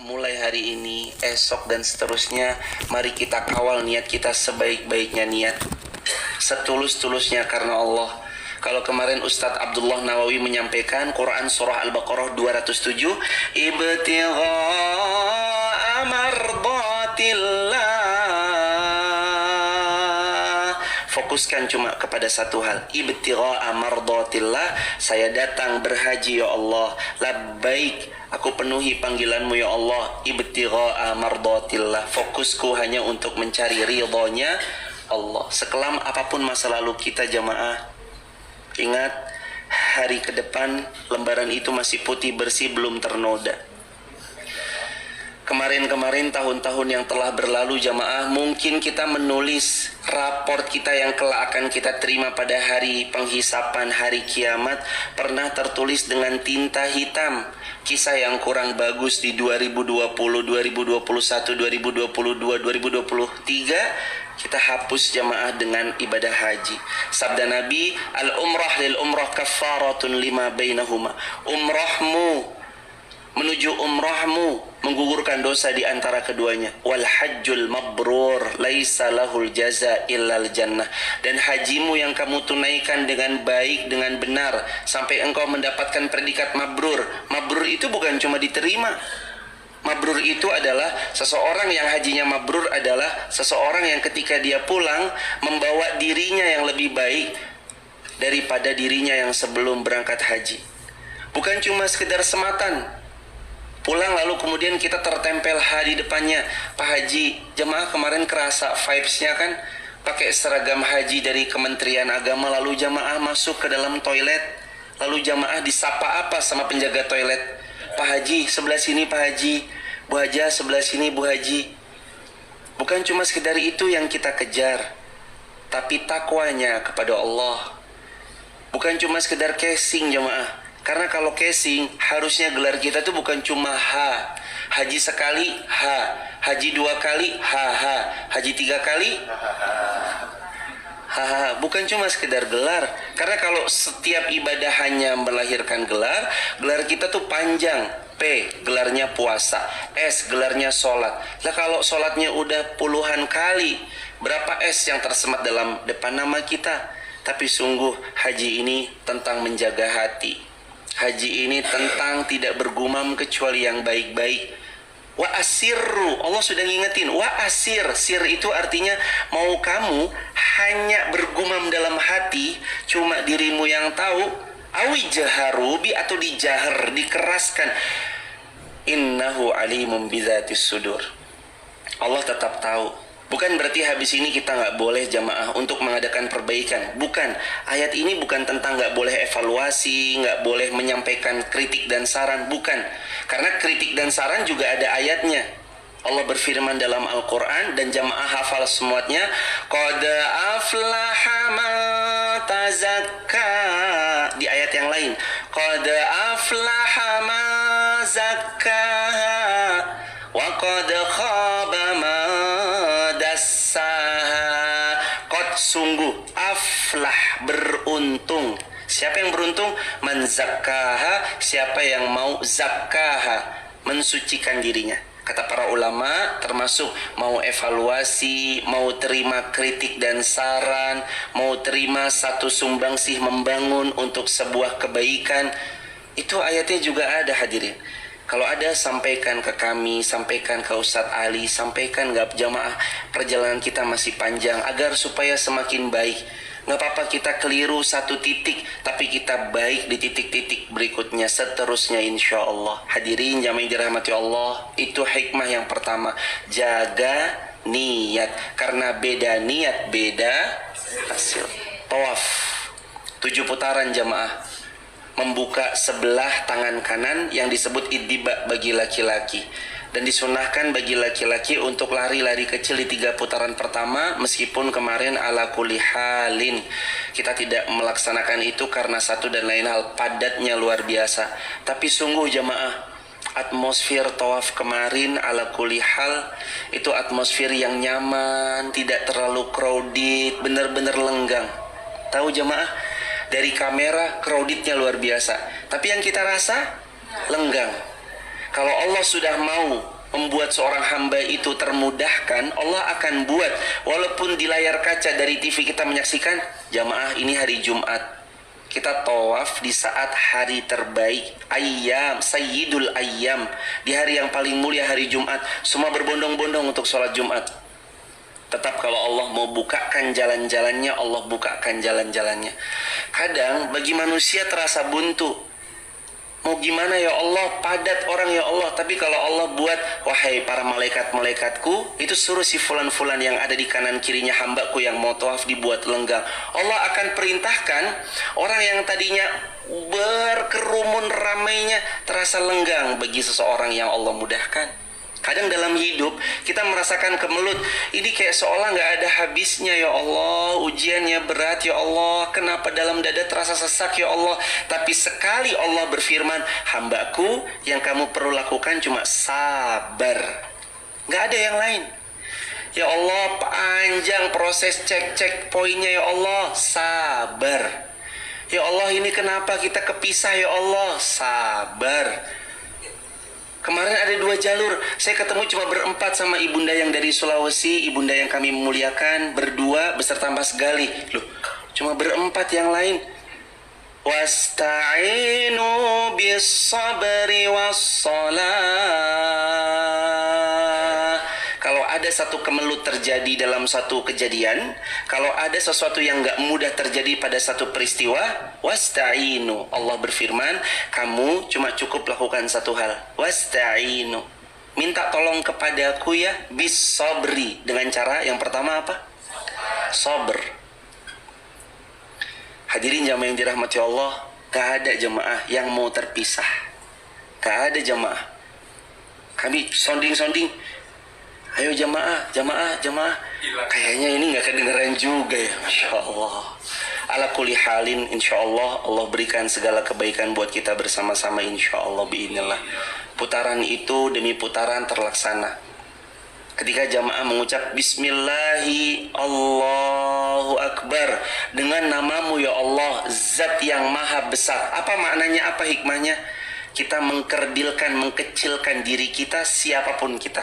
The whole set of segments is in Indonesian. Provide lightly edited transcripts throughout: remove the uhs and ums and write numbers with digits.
Mulai hari ini, esok dan seterusnya, mari kita kawal niat kita sebaik-baiknya niat, setulus-tulusnya karena Allah. Kalau kemarin Ustadz Abdullah Nawawi menyampaikan Quran surah Al-Baqarah 207, ibtigha'a mardatillah. Fokuskan cuma kepada satu hal, ibtigha'a mardatillah. Saya datang berhaji ya Allah, labbaik, aku penuhi panggilanmu ya Allah, ibtigha'a mardatillah. Fokusku hanya untuk mencari ridhonya Allah. Sekelam apapun masa lalu kita jamaah, ingat, hari ke depan lembaran itu masih putih bersih, belum ternoda. Kemarin-kemarin, tahun-tahun yang telah berlalu jamaah, mungkin kita menulis raport kita yang kelak akan kita terima pada hari penghisapan, hari kiamat, pernah tertulis dengan tinta hitam. Kisah yang kurang bagus di 2020, 2021, 2022, 2023 kita hapus jamaah dengan ibadah haji. Sabda Nabi, al-umrah lil umrah kaffaratun lima bainahuma. Umrahmu menuju umrahmu menggugurkan dosa di antara keduanya. Wal hajjul mabrur laisa lahul jaza illal jannah. Dan hajimu yang kamu tunaikan dengan baik, dengan benar, sampai engkau mendapatkan predikat mabrur. Mabrur itu bukan cuma diterima. Mabrur itu adalah seseorang yang hajinya mabrur adalah seseorang yang ketika dia pulang membawa dirinya yang lebih baik daripada dirinya yang sebelum berangkat haji. Bukan cuma sekedar sematan pulang lalu kemudian kita tertempel di depannya. Pak Haji, jemaah kemarin kerasa vibes-nya kan, pakai seragam haji dari Kementerian Agama, lalu jemaah masuk ke dalam toilet, lalu jemaah disapa apa sama penjaga toilet? Pak Haji, sebelah sini Pak Haji. Bu Haja, sebelah sini Bu Haji. Bukan cuma sekedar itu yang kita kejar, tapi takwanya kepada Allah. Bukan cuma sekedar casing jemaah. Karena kalau casing, harusnya gelar kita tuh bukan cuma H. Haji sekali, H. Haji 2 kali, H. Haji 3 kali, H. Bukan cuma sekedar gelar. Karena kalau setiap ibadah hanya melahirkan gelar, gelar kita tuh panjang. P, gelarnya puasa. S, gelarnya sholat. Lah kalau sholatnya udah puluhan kali, berapa S yang tersemat dalam depan nama kita? Tapi sungguh, haji ini tentang menjaga hati. Haji ini tentang tidak bergumam kecuali yang baik-baik. Wa asirru, Allah sudah ngingetin. Wa asir, sir itu artinya mau kamu hanya bergumam dalam hati, cuma dirimu yang tahu. Awi jaharubi, atau dijaher, dikeraskan. Innahu alimum bizatis sudur. Allah tetap tahu. Bukan berarti habis ini kita nggak boleh jamaah untuk mengadakan perbaikan. Bukan. Ayat ini bukan tentang nggak boleh evaluasi, nggak boleh menyampaikan kritik dan saran. Bukan. Karena kritik dan saran juga ada ayatnya. Allah berfirman dalam Al-Quran dan jamaah hafal semuanya. Qad aflaha man tazakka. Di ayat yang lain. Qad aflaha man zakkaha. Wa qad khaba man sungguh, aflah, beruntung. Siapa yang beruntung? Man zakkaha, siapa yang mau zakkaha, mensucikan dirinya. Kata para ulama, termasuk mau evaluasi, mau terima kritik dan saran, mau terima satu sumbangsih membangun untuk sebuah kebaikan. Itu ayatnya juga ada hadirin. Kalau ada, sampaikan ke kami, sampaikan ke Ustadz Ali, sampaikan gak jamaah, perjalanan kita masih panjang, agar supaya semakin baik. Gak apa-apa kita keliru satu titik, tapi kita baik di titik-titik berikutnya, seterusnya insya Allah. Hadirin jamaah yang dirahmati Allah, itu hikmah yang pertama. Jaga niat, karena beda niat, beda hasil. Tawaf 7 putaran jamaah. Membuka sebelah tangan kanan yang disebut iddiba bagi laki-laki, dan disunahkan bagi laki-laki untuk lari-lari kecil di 3 putaran pertama. Meskipun kemarin ala kulli halin kita tidak melaksanakan itu karena satu dan lain hal, padatnya luar biasa. Tapi sungguh jamaah, atmosfer tawaf kemarin ala kulli hal itu atmosfer yang nyaman, tidak terlalu crowded, benar-benar lenggang. Tahu jamaah, dari kamera crowdednya luar biasa, tapi yang kita rasa lenggang. Kalau Allah sudah mau membuat seorang hamba itu termudahkan, Allah akan buat, walaupun di layar kaca dari TV kita menyaksikan, jamaah ini hari Jumat, kita tawaf di saat hari terbaik, ayyam, sayyidul ayyam, di hari yang paling mulia, hari Jumat, semua berbondong-bondong untuk sholat Jumat. Tetap kalau Allah mau bukakan jalan-jalannya, Allah bukakan jalan-jalannya. Kadang bagi manusia terasa buntu. Mau gimana ya Allah, padat orang ya Allah. Tapi kalau Allah buat, wahai para malaikat-malaikatku, itu suruh si fulan-fulan yang ada di kanan kirinya hambaku yang mau tawaf dibuat lenggang. Allah akan perintahkan orang yang tadinya berkerumun ramainya terasa lenggang bagi seseorang yang Allah mudahkan. Kadang dalam hidup kita merasakan kemelut, ini kayak seolah nggak ada habisnya ya Allah, ujiannya berat ya Allah, kenapa dalam dada terasa sesak ya Allah. Tapi sekali Allah berfirman, hambaku yang kamu perlu lakukan cuma sabar, nggak ada yang lain. Ya Allah, panjang proses cek poinnya ya Allah, sabar. Ya Allah, ini kenapa kita kepisah ya Allah, sabar. Kemarin ada 2 jalur, saya ketemu cuma berempat sama ibunda yang dari Sulawesi, ibunda yang kami memuliakan, berdua beserta Mas Gali. Loh, cuma berempat, yang lain. Wasta'inu bis sabri wassalah. Kalau ada satu kemelut terjadi dalam satu kejadian, kalau ada sesuatu yang gak mudah terjadi pada satu peristiwa, wasta'inu, Allah berfirman, kamu cuma cukup lakukan satu hal, wasta'inu, minta tolong kepadaku ya, bis sabri, dengan cara yang pertama apa? Sabr. Hadirin jamaah yang dirahmati Allah, gak ada jamaah yang mau terpisah, gak ada jamaah. Kami sounding, ayo jamaah. Kayaknya ini gak kedengeran juga ya. Masya Allah. Ala kulli halin, insya Allah Allah berikan segala kebaikan buat kita bersama-sama, insya Allah, biidznillah. Putaran itu demi putaran terlaksana ketika jamaah mengucap Bismillahi Allahu Akbar, dengan namamu ya Allah, zat yang maha besar. Apa maknanya, apa hikmahnya? Kita mengkerdilkan, mengkecilkan diri kita, siapapun kita.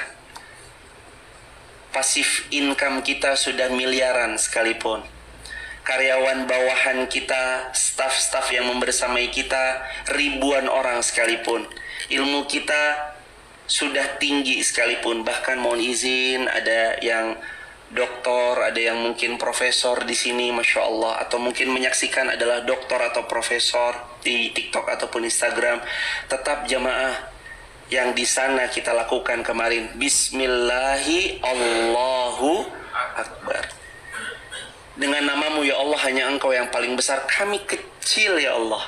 Pasif income kita sudah miliaran sekalipun, karyawan bawahan kita, staf-staf yang membersamai kita ribuan orang sekalipun, ilmu kita sudah tinggi sekalipun, bahkan mohon izin ada yang doktor, ada yang mungkin profesor di sini, masya Allah, atau mungkin menyaksikan adalah doktor atau profesor di TikTok ataupun Instagram, tetap jamaah yang di sana kita lakukan kemarin, Bismillahi Allahu Akbar. Dengan namamu ya Allah, hanya Engkau yang paling besar, kami kecil ya Allah.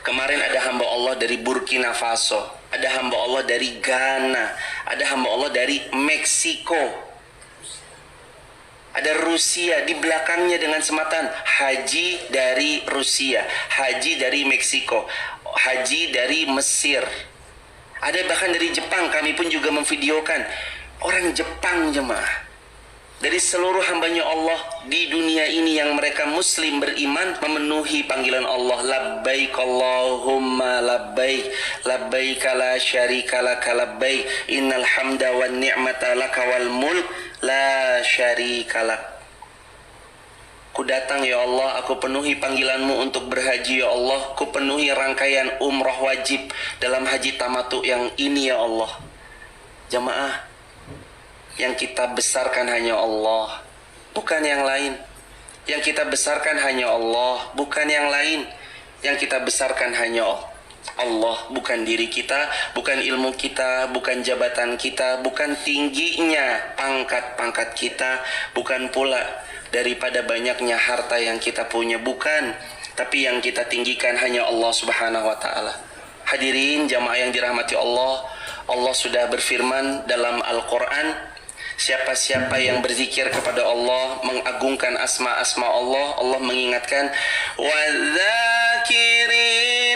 Kemarin ada hamba Allah dari Burkina Faso, ada hamba Allah dari Ghana, ada hamba Allah dari Meksiko, ada Rusia, di belakangnya dengan sematan haji dari Rusia, haji dari Meksiko, haji dari Mesir. Ada bahkan dari Jepang, kami pun juga memvideokan orang Jepang jemaah. Dari seluruh hambanya Allah di dunia ini yang mereka muslim beriman, memenuhi panggilan Allah, labbaik Allahumma labbaik, labbaik la syarika laka labbaik, innal hamda wan ni'mata laka wal mulk la syarika lak. Ku datang ya Allah, aku penuhi panggilanmu untuk berhaji ya Allah, ku penuhi rangkaian umrah wajib dalam haji tamattu yang ini ya Allah. Jamaah, yang kita besarkan hanya Allah, bukan yang lain. Yang kita besarkan hanya Allah, bukan yang lain. Yang kita besarkan hanya Allah, bukan diri kita, bukan ilmu kita, bukan jabatan kita, bukan tingginya pangkat-pangkat kita, bukan pula daripada banyaknya harta yang kita punya, bukan. Tapi yang kita tinggikan hanya Allah subhanahu wa ta'ala. Hadirin jamaah yang dirahmati Allah, Allah sudah berfirman dalam Al-Quran, siapa-siapa yang berzikir kepada Allah, mengagungkan asma-asma Allah, Allah mengingatkan, وَالذَّاكِرِينَ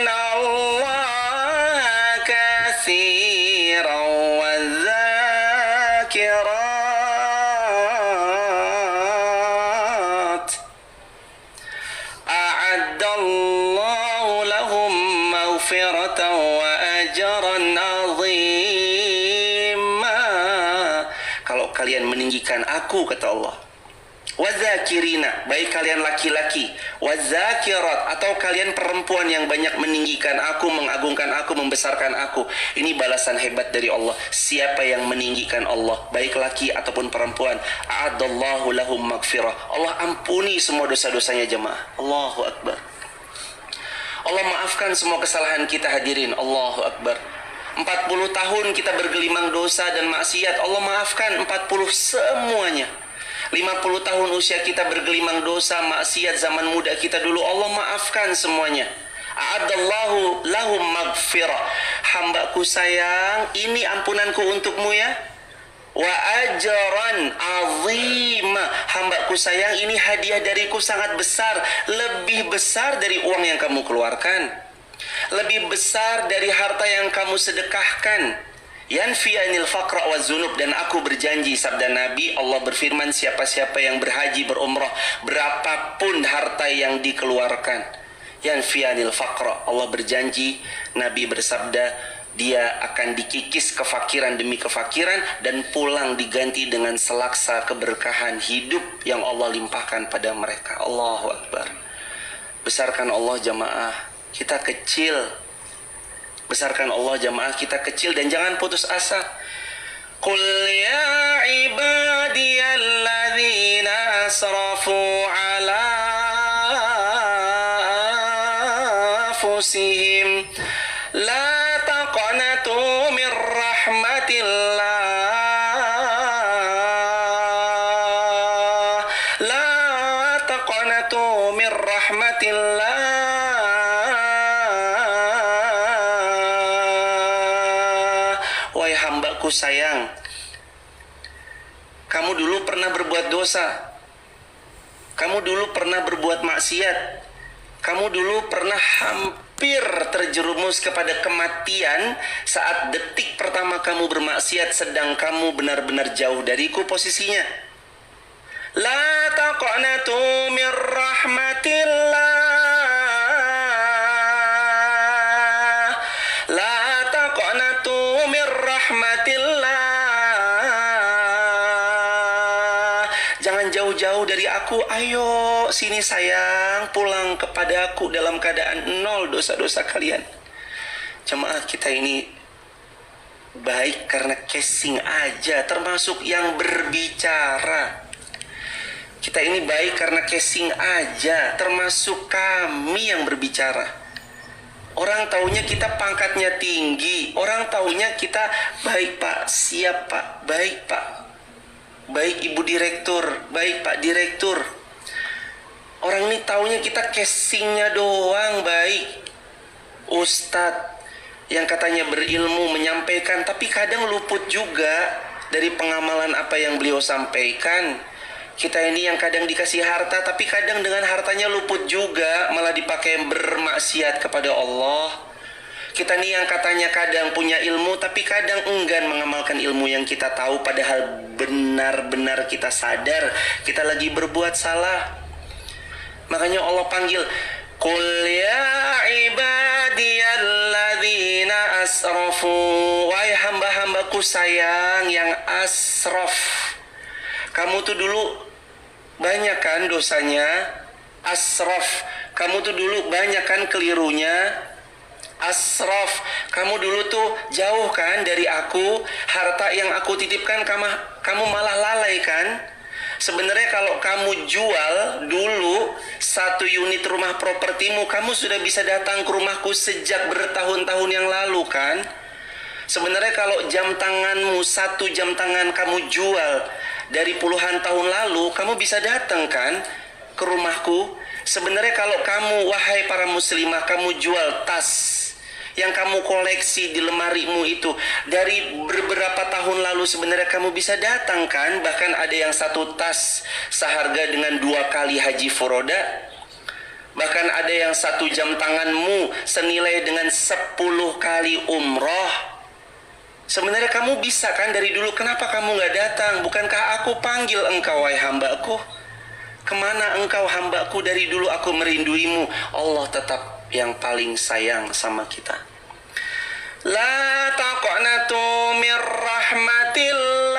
اللَّهَ كَثِيرًا وَالذَّاكِرَاتِ أَعَدَّ اللَّهُ لَهُم مَّغْفِرَةً وَأَجْرًا kalian meninggikan aku, kata Allah. Wadzakirina, baik kalian laki-laki, wadzakirat, atau kalian perempuan yang banyak meninggikan aku, mengagungkan aku, membesarkan aku. Ini balasan hebat dari Allah. Siapa yang meninggikan Allah, baik laki ataupun perempuan, a'adallahu lahum magfirah, Allah ampuni semua dosa-dosanya jemaah. Allahu Akbar. Allah maafkan semua kesalahan kita hadirin. Allahu Akbar. 40 tahun kita bergelimang dosa dan maksiat, Allah maafkan 40 semuanya. 50 tahun usia kita bergelimang dosa, maksiat zaman muda kita dulu, Allah maafkan semuanya. A'adallahu lahum magfirah. Hambaku sayang, ini ampunanku untukmu ya. Wa ajran azima. Hambaku sayang, ini hadiah dariku sangat besar, lebih besar dari uang yang kamu keluarkan, lebih besar dari harta yang kamu sedekahkan. Yanfi anil faqra wa zunub, dan aku berjanji, sabda Nabi, Allah berfirman, siapa-siapa yang berhaji berumrah, berapapun harta yang dikeluarkan, yanfi anil faqra, Allah berjanji, Nabi bersabda, dia akan dikikis kefakiran demi kefakiran dan pulang diganti dengan selaksa keberkahan hidup yang Allah limpahkan pada mereka. Allahu Akbar. Besarkan Allah jamaah, kita kecil. Besarkan Allah jamaah, kita kecil, dan jangan putus asa. Qul ya ibadiyalladzina asrafu ala anfusihim la taqnatu min rahmatillah, la taqnatu min rahmatillah. Hambaku sayang, kamu dulu pernah berbuat dosa, kamu dulu pernah berbuat maksiat, kamu dulu pernah hampir terjerumus kepada kematian saat detik pertama kamu bermaksiat, sedang kamu benar-benar jauh dariku posisinya. La taqnatu min rahmatillah, jangan jauh-jauh dari aku. Ayo sini sayang, pulang kepada aku dalam keadaan nol dosa-dosa kalian. Jemaah, kita ini baik karena casing aja, termasuk yang berbicara. Kita ini baik karena casing aja, termasuk kami yang berbicara. Orang taunya kita pangkatnya tinggi, orang taunya kita baik pak, siap pak, baik pak, baik ibu direktur, baik pak direktur. Orang ini taunya kita casingnya doang baik. Ustadz yang katanya berilmu menyampaikan, tapi kadang luput juga dari pengamalan apa yang beliau sampaikan. Kita ini yang kadang dikasih harta, tapi kadang dengan hartanya luput juga, malah dipakai bermaksiat kepada Allah. Kita ini yang katanya kadang punya ilmu, tapi kadang enggan mengamalkan ilmu yang kita tahu, padahal benar-benar kita sadar kita lagi berbuat salah. Makanya Allah panggil, Qul ya ibadiyalladzina asrafu, wahai hamba-hambaku sayang yang asraf. Kamu tuh dulu banyak kan dosanya, asraf. Kamu tuh dulu banyak kan kelirunya, asraf. Kamu dulu tuh jauh kan dari aku, harta yang aku titipkan kamu malah lalai kan. Sebenarnya kalau kamu jual dulu 1 unit rumah propertimu, kamu sudah bisa datang ke rumahku sejak bertahun-tahun yang lalu kan. Sebenarnya kalau jam tanganmu 1 jam tangan kamu jual dari puluhan tahun lalu, kamu bisa datang kan ke rumahku. Sebenarnya kalau kamu, wahai para muslimah, kamu jual tas yang kamu koleksi di lemarimu itu dari beberapa tahun lalu, sebenarnya kamu bisa datang kan. Bahkan ada yang 1 tas seharga dengan 2 kali haji furoda. Bahkan ada yang 1 jam tanganmu senilai dengan 10 kali umroh. Sebenarnya kamu bisa kan dari dulu, kenapa kamu gak datang? Bukankah aku panggil engkau, wahai hambaku? Kemana engkau hambaku? Dari dulu aku merinduimu. Allah tetap yang paling sayang sama kita. La taqnatu min rahmatillah,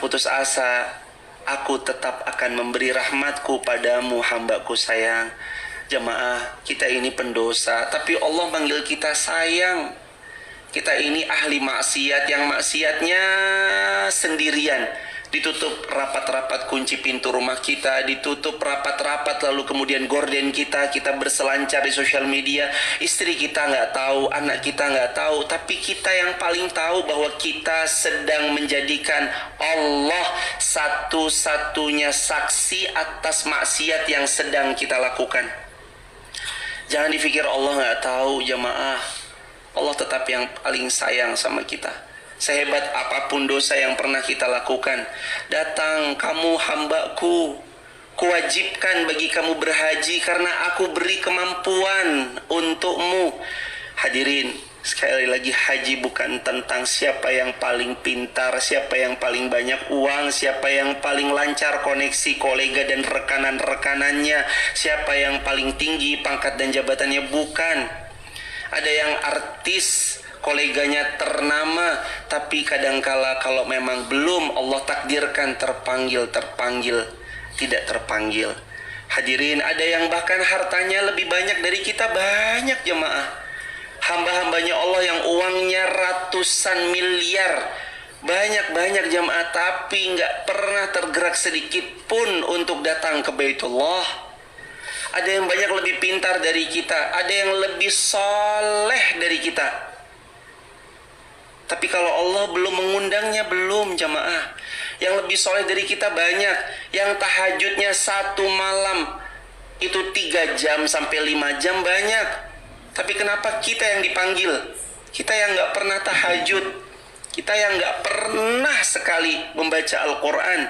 putus asa, aku tetap akan memberi rahmatku padamu, hambaku sayang. Jamaah, kita ini pendosa, tapi Allah manggil kita sayang. Kita ini ahli maksiat, yang maksiatnya sendirian. Ditutup rapat-rapat kunci pintu rumah kita, ditutup rapat-rapat, lalu kemudian gorden kita berselancar di sosial media. Istri kita nggak tahu, anak kita nggak tahu, tapi kita yang paling tahu bahwa kita sedang menjadikan Allah satu-satunya saksi atas maksiat yang sedang kita lakukan. Jangan dipikir Allah nggak tahu, jamaah. Allah tetap yang paling sayang sama kita. Sehebat apapun dosa yang pernah kita lakukan, datang, kamu hambaku, kuwajibkan bagi kamu berhaji karena aku beri kemampuan untukmu. Hadirin, sekali lagi, haji bukan tentang siapa yang paling pintar, siapa yang paling banyak uang, siapa yang paling lancar koneksi kolega dan rekanan-rekanannya, siapa yang paling tinggi pangkat dan jabatannya. Bukan. Ada yang artis, koleganya ternama, tapi kadangkala kalau memang belum Allah takdirkan terpanggil, tidak terpanggil. Hadirin, ada yang bahkan hartanya lebih banyak dari kita, banyak jemaah. Hamba-hambanya Allah yang uangnya ratusan miliar, banyak jemaah, tapi nggak pernah tergerak sedikit pun untuk datang ke Baitullah. Ada yang banyak lebih pintar dari kita, ada yang lebih soleh dari kita, tapi kalau Allah belum mengundangnya, belum jamaah. Yang lebih soleh dari kita banyak, yang tahajudnya satu malam itu 3 jam sampai 5 jam banyak. Tapi kenapa kita yang dipanggil? Kita yang gak pernah tahajud, kita yang gak pernah sekali membaca Al-Quran.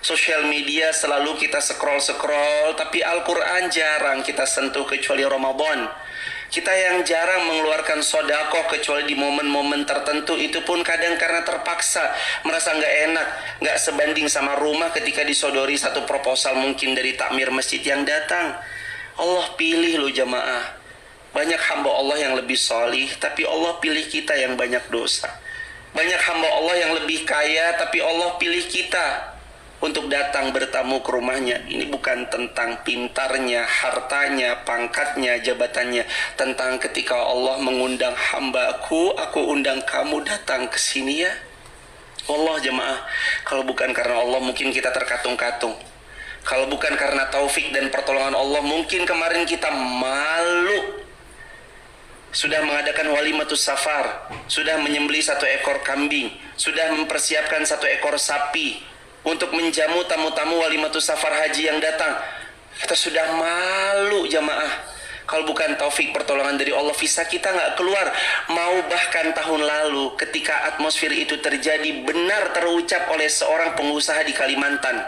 Sosial media selalu kita scroll, tapi Al-Quran jarang kita sentuh kecuali Ramadan. Kita yang jarang mengeluarkan sodakoh kecuali di momen-momen tertentu, itu pun kadang karena terpaksa, merasa nggak enak, nggak sebanding sama rumah ketika disodori satu proposal mungkin dari takmir masjid yang datang. Allah pilih loh jamaah. Banyak hamba Allah yang lebih solih, tapi Allah pilih kita yang banyak dosa. Banyak hamba Allah yang lebih kaya, tapi Allah pilih kita untuk datang bertamu ke rumahnya. Ini bukan tentang pintarnya, hartanya, pangkatnya, jabatannya. Tentang ketika Allah mengundang hambaku, aku undang kamu datang ke sini ya. Allah jemaah, kalau bukan karena Allah mungkin kita terkatung-katung. Kalau bukan karena taufik dan pertolongan Allah, mungkin kemarin kita malu. Sudah mengadakan walimatus safar, sudah menyembelih 1 ekor kambing, sudah mempersiapkan 1 ekor sapi untuk menjamu tamu-tamu walimatus safar haji yang datang. Kita sudah malu jamaah. Kalau bukan taufik pertolongan dari Allah, visa kita nggak keluar. Mau bahkan tahun lalu ketika atmosfer itu terjadi, benar terucap oleh seorang pengusaha di Kalimantan.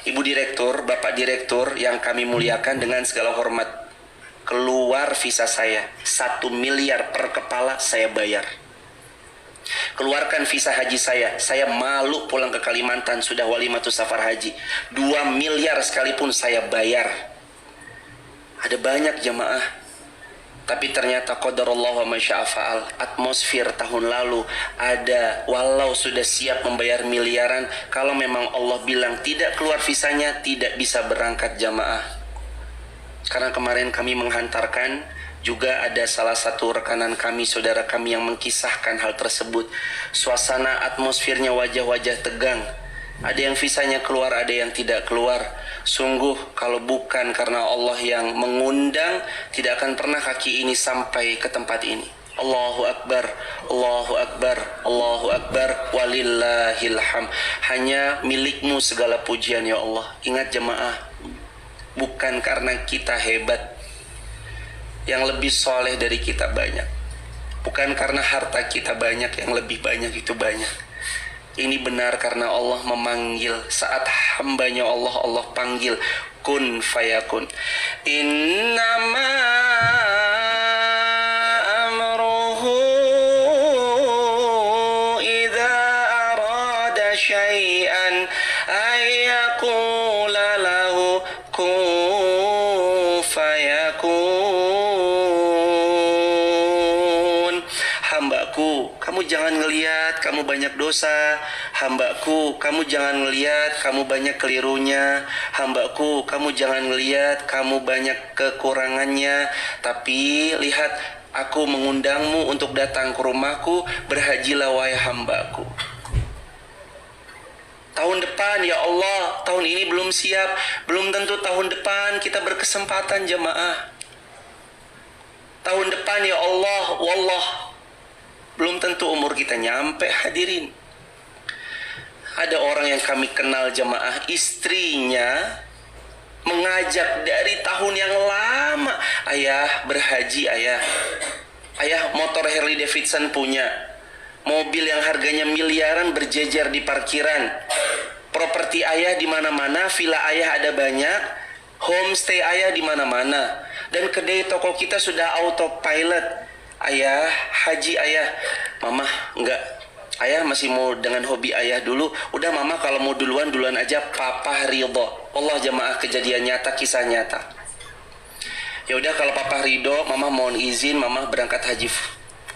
Ibu direktur, bapak direktur yang kami muliakan dengan segala hormat, keluar visa saya, 1 miliar per kepala saya bayar. Keluarkan visa haji saya malu pulang ke Kalimantan, sudah walimatus safar haji, 2 miliar sekalipun saya bayar. Ada banyak jamaah, tapi ternyata qadarullah wa masya'a fa'al. Atmosfer tahun lalu ada, walau sudah siap membayar miliaran, kalau memang Allah bilang tidak keluar visanya, tidak bisa berangkat jamaah. Karena kemarin kami menghantarkan, juga ada salah satu rekanan kami, saudara kami yang mengkisahkan hal tersebut. Suasana atmosfernya, wajah-wajah tegang. Ada yang visanya keluar, ada yang tidak keluar. Sungguh kalau bukan karena Allah yang mengundang, tidak akan pernah kaki ini sampai ke tempat ini. Allahu Akbar, Allahu Akbar, Allahu Akbar, walillahil hamd. Hanya milikmu segala pujian ya Allah. Ingat jemaah, bukan karena kita hebat, yang lebih soleh dari kita banyak. Bukan karena harta kita banyak, yang lebih banyak itu banyak. Ini benar karena Allah memanggil. Saat hambanya Allah, Allah panggil, kun fayakun. Innama amruhu idza arada syai'an ayyaqula lahu kun fayakun. hambaku, kamu jangan ngelihat kamu banyak dosa. Hambaku, kamu jangan ngelihat kamu banyak kelirunya. Hambaku, kamu jangan ngelihat kamu banyak kekurangannya. Tapi lihat, aku mengundangmu untuk datang ke rumahku. Berhajilah wahai hambaku. Tahun depan ya Allah, tahun ini belum siap. Belum tentu tahun depan kita berkesempatan jamaah. Tahun depan ya Allah, wallah, belum tentu umur kita nyampe hadirin. Ada orang yang kami kenal jamaah, istrinya mengajak dari tahun yang lama. Ayah berhaji ayah. Ayah motor Harley Davidson punya. Mobil yang harganya miliaran berjejer di parkiran. Properti ayah di mana-mana, villa ayah ada banyak, homestay ayah di mana-mana. Dan kedai toko kita sudah autopilot. Ayah, haji ayah. Mama, enggak. Ayah masih mau dengan hobi ayah dulu. Udah mama kalau mau duluan aja. Papa ridho. Allah jamaah, kejadian nyata, kisah nyata. Ya udah kalau papa ridho, mama mohon izin, mama berangkat haji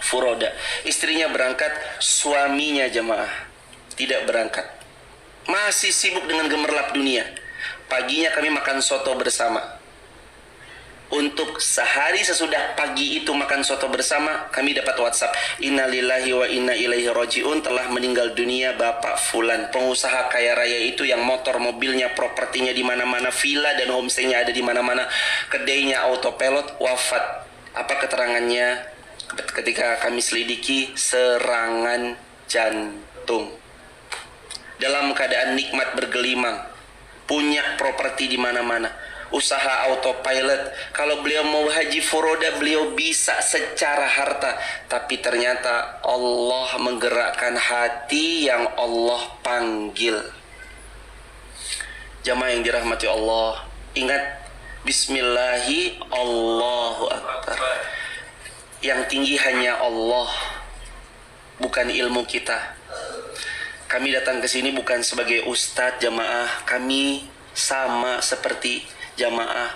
furoda. Istrinya berangkat, suaminya jamaah tidak berangkat. Masih sibuk dengan gemerlap dunia. Paginya kami makan soto bersama. Untuk sehari sesudah pagi itu makan soto bersama, kami dapat WhatsApp, innalillahi wa inna ilaihi rajiun, telah meninggal dunia Bapak Fulan, pengusaha kaya raya itu yang motor, mobilnya, propertinya di mana-mana, villa dan homestaynya ada di mana-mana, kedainya autopilot, wafat. Apa keterangannya? Ketika kami selidiki, serangan jantung. Dalam keadaan nikmat bergelimang, punya properti di mana-mana, usaha autopilot. Kalau beliau mau haji furoda, beliau bisa secara harta, tapi ternyata Allah menggerakkan hati yang Allah panggil. Jamaah yang dirahmati Allah, ingat, bismillahi Allahu Akbar. Yang tinggi hanya Allah, bukan ilmu kita. Kami datang ke sini bukan sebagai ustadz jamaah. Kami sama seperti jamaah.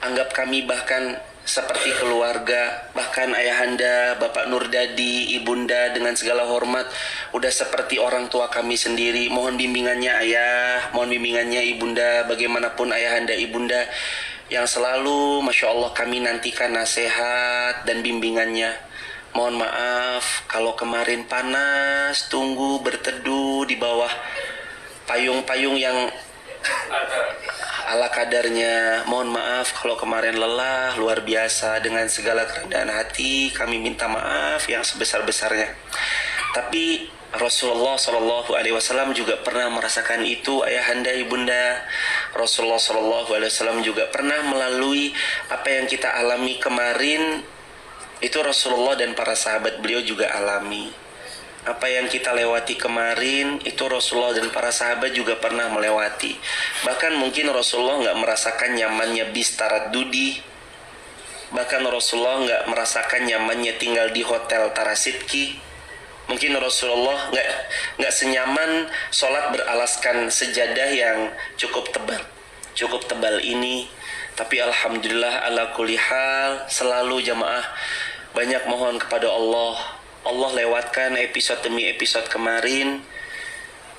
Anggap kami bahkan seperti keluarga. Bahkan ayahanda, Bapak Nurdadi, ibunda dengan segala hormat, udah seperti orang tua kami sendiri. Mohon bimbingannya ayah, mohon bimbingannya ibunda. Bagaimanapun ayahanda, ibunda yang selalu, Masya Allah, kami nantikan nasihat dan bimbingannya. Mohon maaf kalau kemarin panas, tunggu berteduh di bawah payung-payung yang ala kadarnya. Mohon maaf kalau kemarin lelah luar biasa. Dengan segala kerendahan hati kami minta maaf yang sebesar-besarnya. Tapi Rasulullah SAW juga pernah merasakan itu, ayahanda, ibunda. Rasulullah SAW juga pernah melalui apa yang kita alami kemarin. Itu Rasulullah dan para sahabat beliau juga alami. Apa yang kita lewati kemarin, itu Rasulullah dan para sahabat juga pernah melewati. Bahkan mungkin Rasulullah nggak merasakan nyamannya bis taraddudi. Bahkan Rasulullah nggak merasakan nyamannya tinggal di hotel Tarasidki. Mungkin Rasulullah nggak senyaman sholat beralaskan sejadah yang cukup tebal ini. Tapi alhamdulillah ala kulli hal, selalu jamaah banyak mohon kepada Allah. Allah lewatkan episode demi episode kemarin,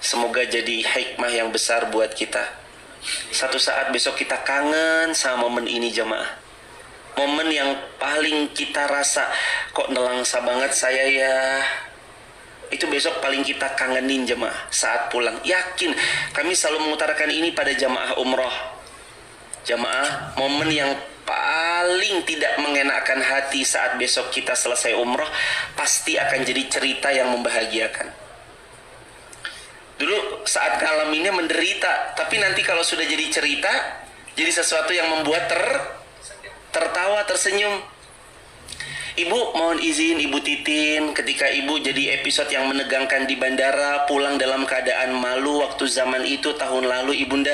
semoga jadi hikmah yang besar buat kita. Satu saat besok kita kangen sama momen ini jamaah. Momen yang paling kita rasa, kok nelangsa banget saya ya. Itu besok paling kita kangenin jemaah saat pulang. Yakin, kami selalu mengutarakan ini pada jamaah umroh. Jamaah, momen yang paling tidak mengenakkan hati saat besok kita selesai umroh, pasti akan jadi cerita yang membahagiakan. Dulu saat ngalaminnya menderita, tapi nanti kalau sudah jadi cerita, jadi sesuatu yang membuat tertawa, tersenyum. Ibu mohon izin, Ibu Titin, ketika Ibu jadi episode yang menegangkan di bandara, pulang dalam keadaan malu waktu zaman itu tahun lalu Ibunda.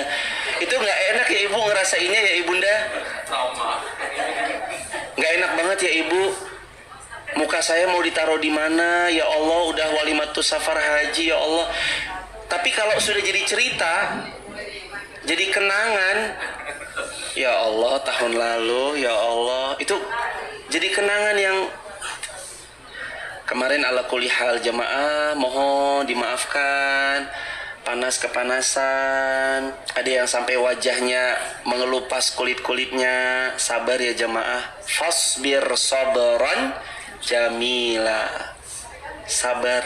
Itu nggak enak ya Ibu ngerasainnya ya Ibunda? Nggak enak banget ya Ibu. Muka saya mau ditaruh di mana? Ya Allah, udah walimatus safar haji ya Allah. Tapi kalau sudah jadi cerita, jadi kenangan, ya Allah tahun lalu, ya Allah, itu jadi kenangan yang Kemarin ala kulli hal jamaah mohon dimaafkan, panas kepanasan, ada yang sampai wajahnya mengelupas kulit-kulitnya. Sabar ya jamaah. Fasbir sabran jamila. Sabar.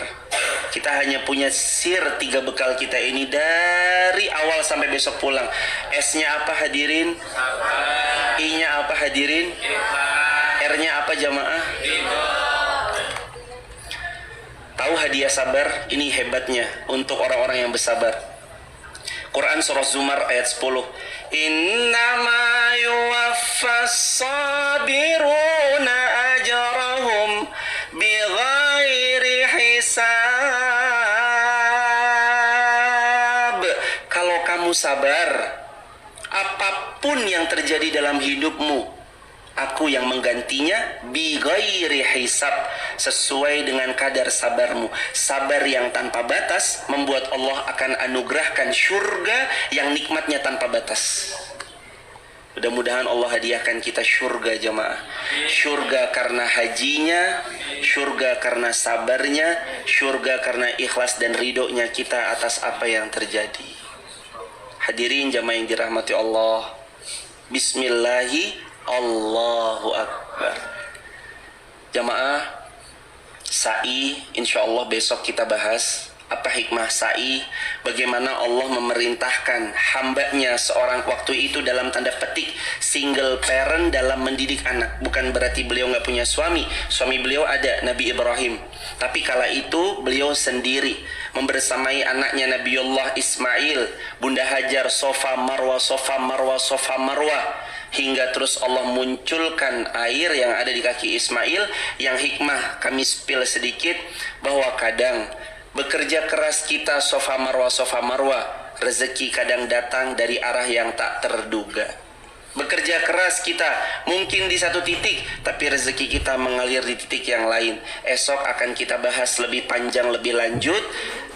Kita hanya punya 3 bekal kita ini dari awal sampai besok pulang. S-nya apa hadirin? Sabar. I-nya apa hadirin? R-nya apa jamaah? Tahu hadiah sabar? Ini hebatnya untuk orang-orang yang bersabar. Quran surah Zumar ayat 10. Innama yuwaffas sabiruna ajrahum bighairi hisab. Kalau kamu sabar, apapun yang terjadi dalam hidupmu, aku yang menggantinya bi ghairi hisab, sesuai dengan kadar sabarmu. Sabar yang tanpa batas membuat Allah akan anugerahkan syurga yang nikmatnya tanpa batas. Mudah-mudahan Allah hadiahkan kita syurga jamaah. Syurga karena hajinya, syurga karena sabarnya, syurga karena ikhlas dan ridhonya kita atas apa yang terjadi. Hadirin jamaah yang dirahmati Allah. Bismillahirrahmanirrahim. Allahu Akbar. Jamaah, sa'i insyaallah besok kita bahas apa hikmah sa'i, bagaimana Allah memerintahkan hambanya seorang waktu itu dalam tanda petik single parent dalam mendidik anak. Bukan berarti beliau nggak punya suami beliau ada, Nabi Ibrahim, tapi kala itu beliau sendiri membersamai anaknya Nabiullah Ismail, Bunda Hajar, Sofa Marwa, Sofa Marwa, Sofa Marwa, hingga terus Allah munculkan air yang ada di kaki Ismail. Yang hikmah kami spill sedikit, bahwa kadang bekerja keras kita Sofa Marwa, rezeki kadang datang dari arah yang tak terduga. Bekerja keras kita mungkin di satu titik, tapi rezeki kita mengalir di titik yang lain. Esok akan kita bahas lebih panjang, lebih lanjut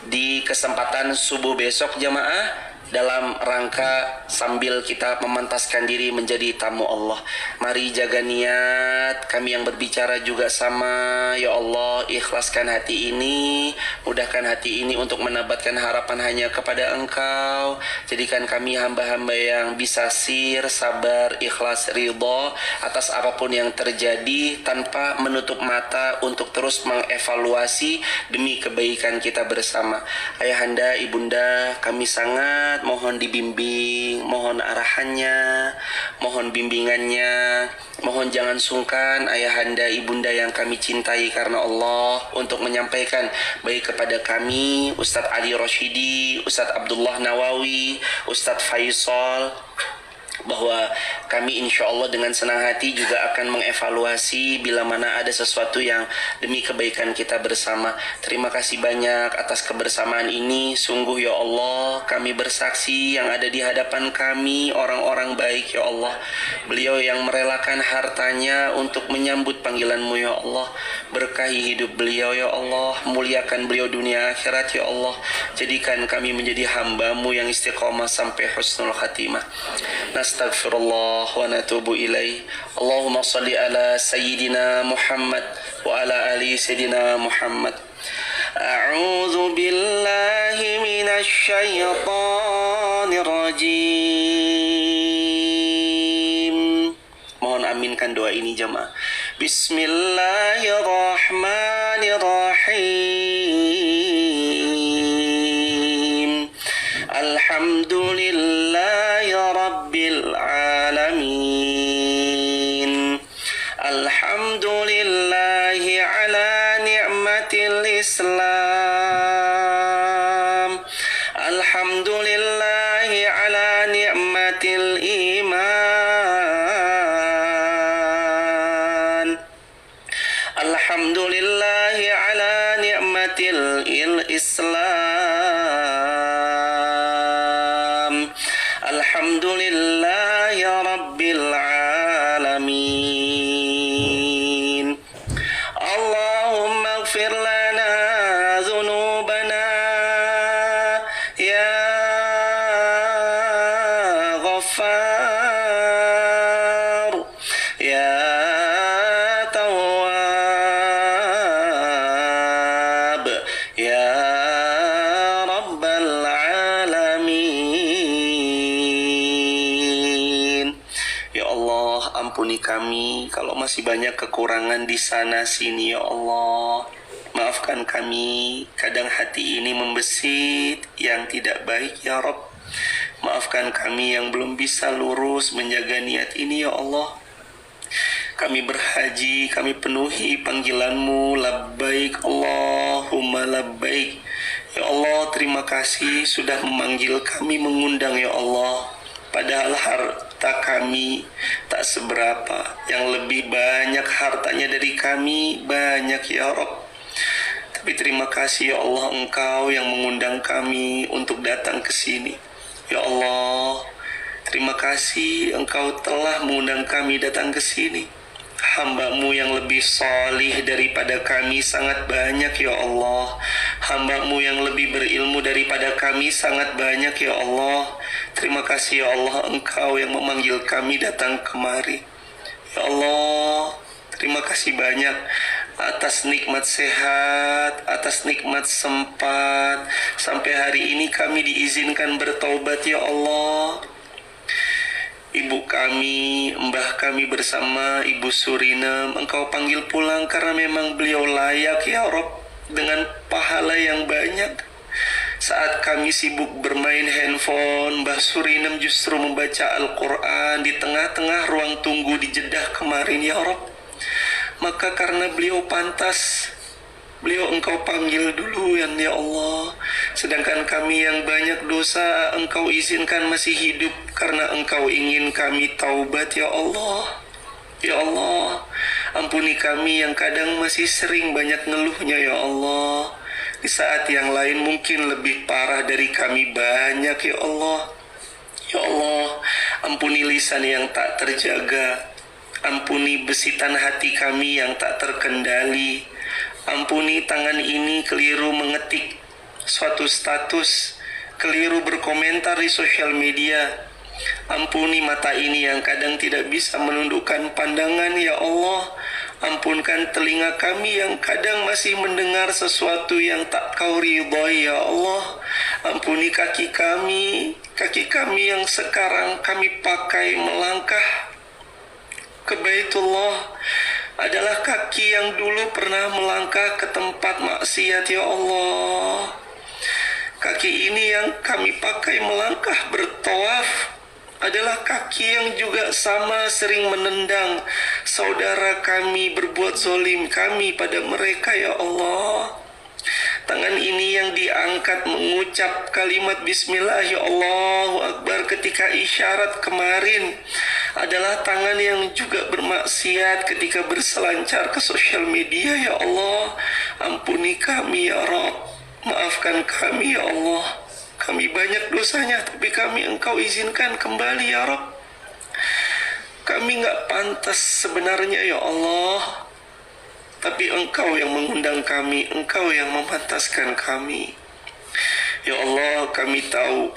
di kesempatan subuh besok jamaah, dalam rangka sambil kita memantaskan diri menjadi tamu Allah. Mari jaga niat, kami yang berbicara juga sama. Ya Allah, ikhlaskan hati ini, mudahkan hati ini untuk menabatkan harapan hanya kepada Engkau. Jadikan kami hamba-hamba yang bisa sabar, ikhlas, ridha atas apapun yang terjadi, tanpa menutup mata untuk terus mengevaluasi demi kebaikan kita bersama. Ayahanda, ibunda, kami sangat mohon dibimbing, mohon arahannya, mohon bimbingannya, mohon jangan sungkan ayahanda ibunda yang kami cintai karena Allah untuk menyampaikan baik kepada kami Ustadz Ali Roshidi, Ustadz Abdullah Nawawi, Ustadz Faisal, bahwa kami insya Allah dengan senang hati juga akan mengevaluasi bila mana ada sesuatu yang demi kebaikan kita bersama. Terima kasih banyak atas kebersamaan ini. Sungguh ya Allah, kami bersaksi yang ada di hadapan kami orang-orang baik ya Allah. Beliau yang merelakan hartanya untuk menyambut panggilan-Mu ya Allah. Berkahi hidup beliau ya Allah, muliakan beliau dunia akhirat ya Allah. Jadikan kami menjadi hamba-Mu yang istiqomah sampai husnul khatimah. Astaghfirullah wa natubu ilaih. Allahumma salli ala Sayyidina Muhammad wa ala ali Sayyidina Muhammad. A'udzu billahi minasy syaithanir rajim. Mohon aminkan doa ini jamaah. Bismillahirrahmanirrahim. Alhamdulillahi Rabbil Alamin. Alhamdulillahi ala ni'matil Islam. Alhamdulillahi ala ni'matil iman. Alhamdulillahi ala ni'matil Islam. Alhamdulillahi Rabbil Alamin. Allahumma ighfir lana dhunubana ya Ghaffar ya Tawwab ampuni kami kalau masih banyak kekurangan di sana sini ya Allah. Maafkan kami, kadang hati ini membesit yang tidak baik ya Rabb. Maafkan kami yang belum bisa lurus menjaga niat ini ya Allah. Kami berhaji, kami penuhi panggilan-Mu, labbaik Allahumma labbaik. Ya Allah, terima kasih sudah memanggil kami, mengundang ya Allah. Padahal harta kami tak seberapa, yang lebih banyak hartanya dari kami, banyak ya Rabb. Tapi terima kasih ya Allah, Engkau yang mengundang kami untuk datang ke sini. Ya Allah, terima kasih Engkau telah mengundang kami datang ke sini. Hamba-Mu yang lebih salih daripada kami sangat banyak ya Allah. Hamba-Mu yang lebih berilmu daripada kami sangat banyak ya Allah. Terima kasih ya Allah, Engkau yang memanggil kami datang kemari. Ya Allah, terima kasih banyak atas nikmat sehat, atas nikmat sempat. Sampai hari ini kami diizinkan bertaubat ya Allah. Ibu kami, mbah kami bersama Ibu Surinam, Engkau panggil pulang karena memang beliau layak ya Rob, dengan pahala yang banyak. Saat kami sibuk bermain handphone, Mbah Surinam justru membaca Al-Quran di tengah-tengah ruang tunggu di Jeddah kemarin ya Rob. Maka karena beliau pantas, beliau Engkau panggil dulu ya Allah. Sedangkan kami yang banyak dosa, Engkau izinkan masih hidup karena Engkau ingin kami taubat ya Allah. Ya Allah, ampuni kami yang kadang masih sering banyak ngeluhnya ya Allah. Di saat yang lain mungkin lebih parah dari kami banyak ya Allah. Ya Allah, ampuni lisan yang tak terjaga. Ampuni besitan hati kami yang tak terkendali. Ampuni tangan ini keliru mengetik suatu status, keliru berkomentar di sosial media. Ampuni mata ini yang kadang tidak bisa menundukkan pandangan ya Allah. Ampunkan telinga kami yang kadang masih mendengar sesuatu yang tak Kau ridhoi ya Allah. Ampuni kaki kami yang sekarang kami pakai melangkah ke Baitullah adalah kaki yang dulu pernah melangkah ke tempat maksiat ya Allah. Kaki ini yang kami pakai melangkah bertawaf adalah kaki yang juga sama sering menendang saudara kami, berbuat zolim kami pada mereka ya Allah. Tangan ini yang diangkat mengucap kalimat Bismillah ya Allahu Akbar ketika isyarat kemarin adalah tangan yang juga bermaksiat ketika berselancar ke sosial media ya Allah. Ampuni kami ya Rabb, maafkan kami ya Allah. Kami banyak dosanya, tapi kami Engkau izinkan kembali ya Rabb. Kami gak pantas sebenarnya ya Allah, tapi Engkau yang mengundang kami, Engkau yang memantaskan kami. Ya Allah, kami tahu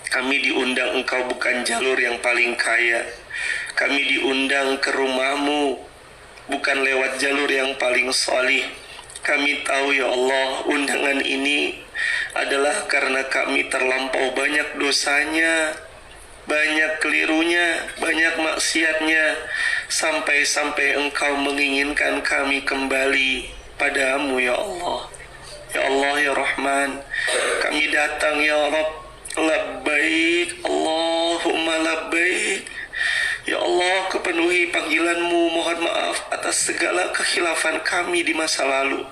kami diundang Engkau bukan jalur yang paling kaya. Kami diundang ke rumah-Mu bukan lewat jalur yang paling sholih. Kami tahu ya Allah, undangan ini adalah karena kami terlampau banyak dosanya, banyak kelirunya, banyak maksiatnya, sampai-sampai Engkau menginginkan kami kembali padamu ya Allah. Ya Allah ya Rahman, kami datang ya Rabb, labbaik Allahumma labbaik. Ya Allah, kepenuhi panggilan-Mu, mohon maaf atas segala kekhilafan kami di masa lalu.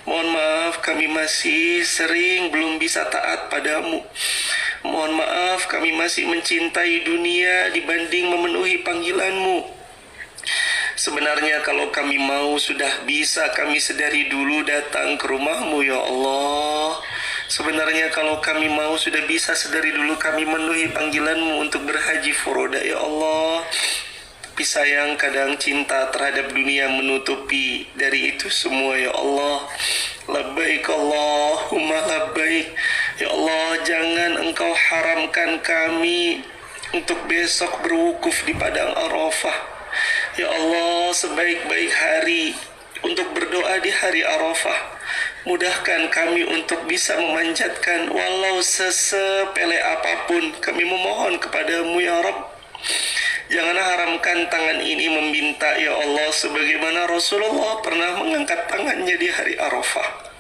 Mohon maaf kami masih sering belum bisa taat padamu. Mohon maaf kami masih mencintai dunia dibanding memenuhi panggilan-Mu. Sebenarnya kalau kami mau sudah bisa kami sedari dulu datang ke rumah-Mu ya Allah. Sebenarnya kalau kami mau sudah bisa sedari dulu kami memenuhi panggilan-Mu untuk berhaji furoda ya Allah. Tapi sayang kadang cinta terhadap dunia menutupi dari itu semua ya Allah. Labbaik Allahumma labbaik. Ya Allah, jangan Engkau haramkan kami untuk besok berwukuf di padang Arafah. Ya Allah, sebaik-baik hari untuk berdoa di hari Arafah. Mudahkan kami untuk bisa memanjatkan walau sesepele apapun. Kami memohon kepadamu ya Rabb. Jangan haramkan tangan ini meminta ya Allah, sebagaimana Rasulullah pernah mengangkat tangannya di hari Arafah.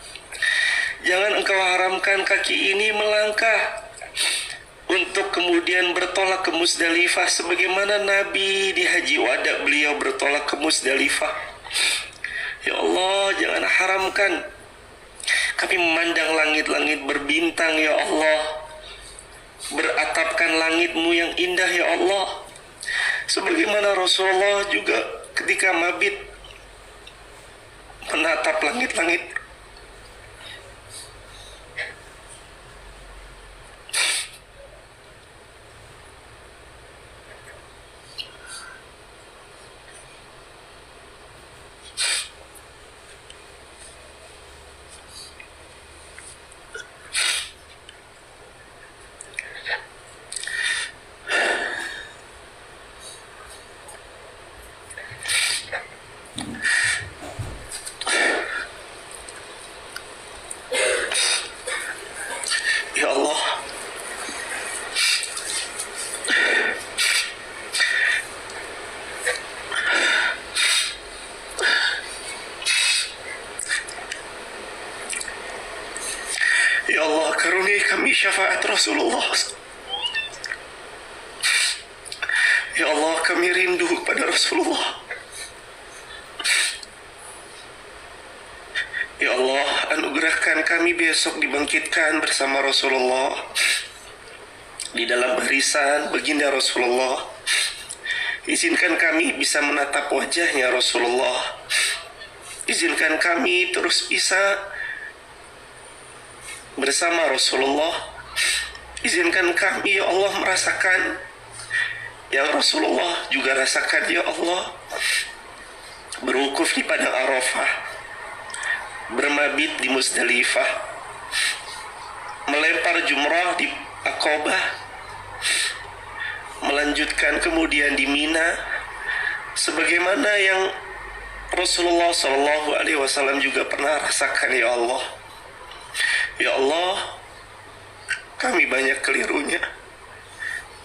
Jangan engkau haramkan kaki ini melangkah untuk kemudian bertolak ke Musdalifah, sebagaimana Nabi di Haji Wada beliau bertolak ke Musdalifah. Ya Allah, jangan haramkan kami memandang langit-langit berbintang ya Allah, beratapkan langit-Mu yang indah ya Allah, sebagaimana Rasulullah juga ketika mabit menatap langit-langit. Ya Allah, ya Allah, karuniai kami syafaat Rasulullah. Ya Allah, kami rindu kepada Rasulullah. Ya Allah, anugerahkan kami besok dibangkitkan bersama Rasulullah di dalam barisan baginda Rasulullah. Izinkan kami bisa menatap wajahnya Rasulullah. Izinkan kami terus bisa bersama Rasulullah. Izinkan kami ya Allah merasakan yang Rasulullah juga rasakan ya Allah. Berwukuf di padang Arafah, bermabit di Musdalifah, melempar jumrah di Aqabah, melanjutkan kemudian di Mina, sebagaimana yang Rasulullah SAW juga pernah rasakan ya Allah. Ya Allah, kami banyak kelirunya.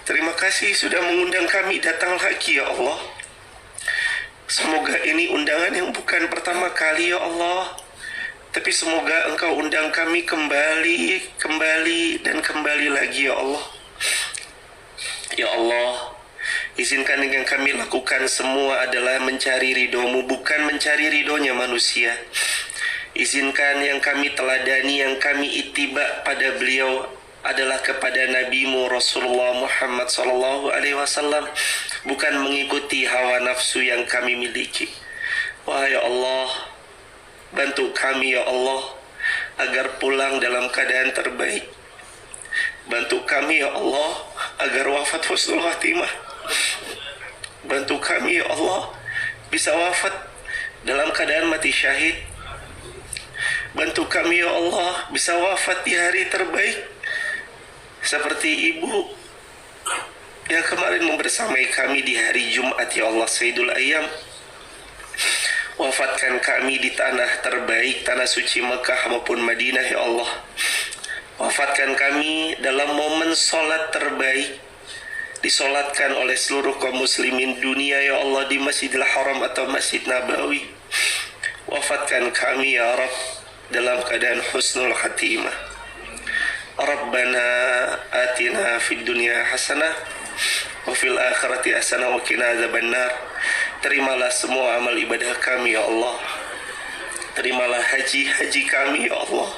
Terima kasih sudah mengundang kami datang lagi ya Allah. Semoga ini undangan yang bukan pertama kali ya Allah, tapi semoga Engkau undang kami kembali dan kembali lagi ya Allah. Ya Allah, izinkan yang kami lakukan semua adalah mencari ridho-Mu, bukan mencari ridhonya manusia. Izinkan yang kami teladani, yang kami ittiba pada beliau adalah kepada Nabi-Mu Rasulullah Muhammad SAW, bukan mengikuti hawa nafsu yang kami miliki. Wahai Allah, bantu kami ya Allah agar pulang dalam keadaan terbaik. Bantu kami ya Allah agar wafat husnul khatimah. Bantu kami ya Allah bisa wafat dalam keadaan mati syahid. Bantu kami ya Allah bisa wafat di hari terbaik, seperti ibu yang kemarin membersamai kami di hari Jumat ya Allah Sayyidul Ayyam. Wafatkan kami di tanah terbaik, tanah suci Mekah maupun Madinah ya Allah. Wafatkan kami dalam momen sholat terbaik, disolatkan oleh seluruh kaum muslimin dunia ya Allah di Masjidil Haram atau Masjid Nabawi. Wafatkan kami ya Rabb dalam keadaan husnul khatimah. Rabbana atina fid dunya hasanah wa fil akhirati hasanah wa qina adzabannar. Terimalah semua amal ibadah kami ya Allah. Terimalah haji kami ya Allah.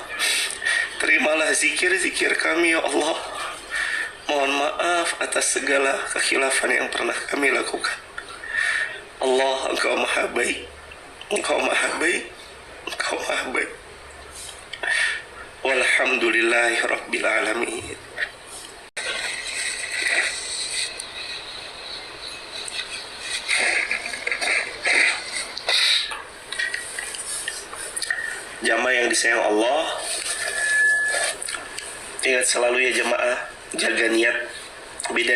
Terimalah zikir kami ya Allah. Mohon maaf atas segala kekhilafan yang pernah kami lakukan. Allah, Engkau maha baik. Engkau maha baik. Engkau maha baik. Walhamdulillahi Rabbil Alamin. Jamaah yang disayang Allah, ingat selalu ya jemaah, jaga niat. Beda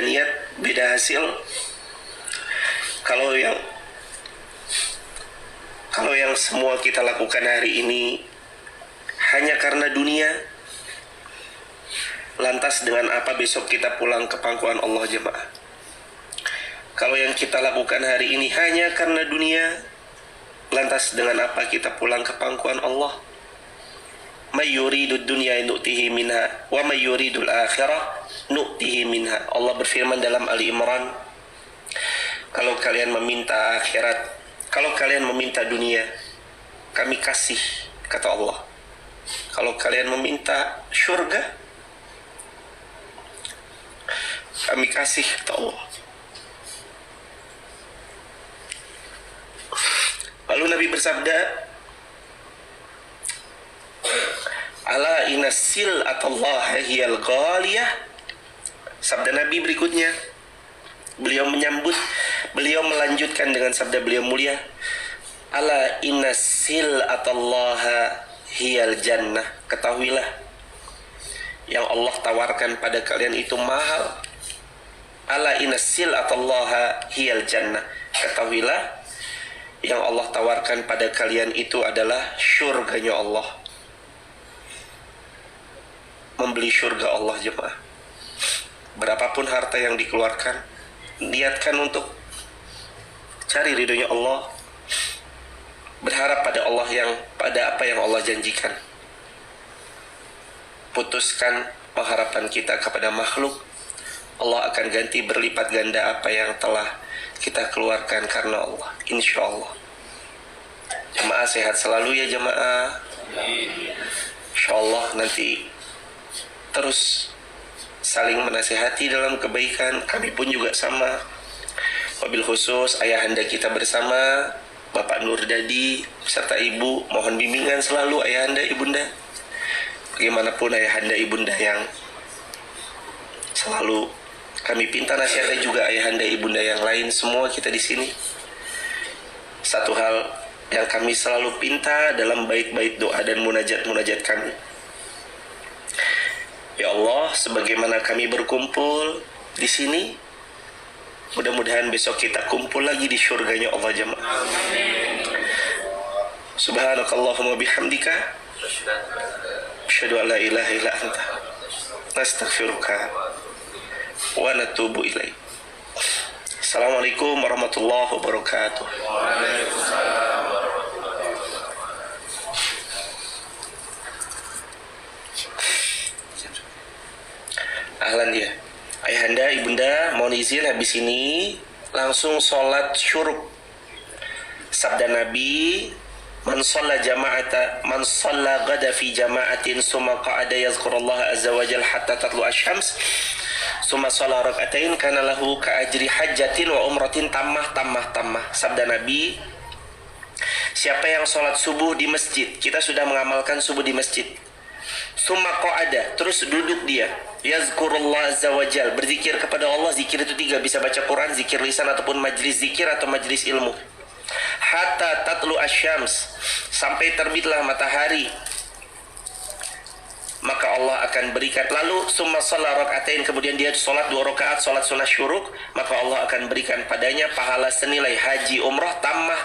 beda hasil. Kalau yang semua kita lakukan hari ini hanya karena dunia, lantas dengan apa besok kita pulang ke pangkuan Allah jemaah? Kalau yang kita lakukan hari ini hanya karena dunia, lantas dengan apa kita pulang ke pangkuan Allah? May yuridud dunya nu'tihi minha wa may yuridul akhirah nu'tihi minha. Allah berfirman dalam Ali Imran, kalau kalian meminta akhirat, kalau kalian meminta dunia, kami kasih, kata Allah. Kalau kalian meminta syurga, kami kasih, kata Allah. Lalu Nabi bersabda, ala inasil atallah hiyal ghaliyah. Sabda Nabi berikutnya, beliau melanjutkan dengan sabda beliau mulia, ala inasil atallah hiyal jannah. Ketahuilah, yang Allah tawarkan pada kalian itu mahal. Ala inasil atallah hiyal jannah. Ketahuilah, yang Allah tawarkan pada kalian itu adalah syurganya Allah. Membeli syurga Allah, jemaah. Berapapun harta yang dikeluarkan, niatkan untuk cari ridhonya Allah, berharap pada Allah, pada apa yang Allah janjikan. Putuskan pengharapan kita kepada makhluk, Allah akan ganti berlipat ganda apa yang telah kita keluarkan karena Allah, insya Allah. Jemaah sehat selalu ya jemaah. Insya Allah nanti terus saling menasihati dalam kebaikan. Kami pun juga sama. Wabil khusus ayahanda kita bersama, Bapak Nur Dadi serta Ibu, mohon bimbingan selalu ayahanda ibunda. Bagaimanapun ayahanda ibunda yang selalu kami pinta nasihatnya, juga ayahanda ibunda yang lain, semua kita di sini. Satu hal yang kami selalu pinta dalam bait-bait doa dan munajat-munajat kami, ya Allah, sebagaimana kami berkumpul di sini, mudah-mudahan besok kita kumpul lagi di syurganya Allah jemaah. Subhanakallahumma bihamdika, asyhadu an la ilaha illa anta, nastaghfiruka wa natubu ilaik. Assalamualaikum warahmatullahi wabarakatuh. Ahlan ya. Ayahanda, ibunda, mohon izin habis ini langsung sholat syuruk. Sabda Nabi, man shalla ghada fi jama'atin summa qa'ada yazkurullaha azza wa jalla hatta tatlu asy-syams summa shalla rak'atain kana lahu ka ajri hajjatin wa umratin tammah. Sabda Nabi, siapa yang sholat subuh di masjid, kita sudah mengamalkan subuh di masjid, summa qa'ada, terus duduk dia, yazkurullah azza wa jal, berzikir kepada Allah. Zikir itu 3, bisa baca Quran, zikir lisan ataupun majlis zikir atau majlis ilmu. Hatta tatlu asyams, sampai terbitlah matahari, maka Allah akan berikan. Lalu summa shalla rak'atain, kemudian dia sholat 2 rakaat, sholat sunnah syuruk, maka Allah akan berikan padanya pahala senilai haji umrah tammah,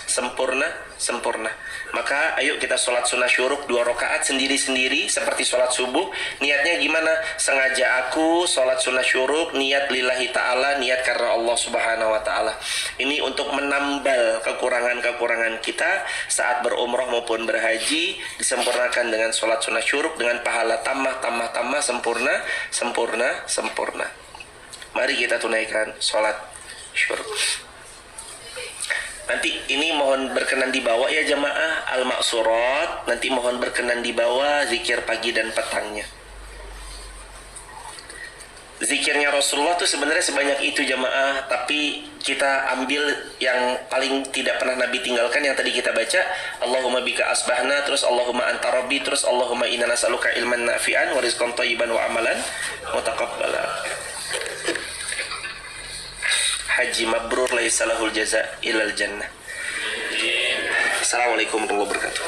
sempurna. Maka ayo kita sholat sunnah syuruk 2 rakaat sendiri-sendiri seperti sholat subuh. Niatnya gimana? Sengaja aku sholat sunnah syuruk, niat lillahi ta'ala, niat karena Allah subhanahu wa ta'ala. Ini untuk menambal kekurangan-kekurangan kita saat berumrah maupun berhaji, disempurnakan dengan sholat sunnah syuruk dengan pahala tammah, sempurna. Mari kita tunaikan sholat syuruk. Nanti ini mohon berkenan dibawa ya jamaah al-maksurat. Nanti mohon berkenan dibawa zikir pagi dan petangnya. Zikirnya Rasulullah tuh sebenarnya sebanyak itu jamaah, tapi kita ambil yang paling tidak pernah Nabi tinggalkan, yang tadi kita baca, Allahumma bika asbahna, terus Allahumma anta rabbi, terus Allahumma inna nas'aluka ilman nafi'an wa rizqan thayyiban wa amalan mutaqabbala. Haji mabrur laisa lahul jaza ilal jannah. Assalamualaikum warahmatullahi wabarakatuh.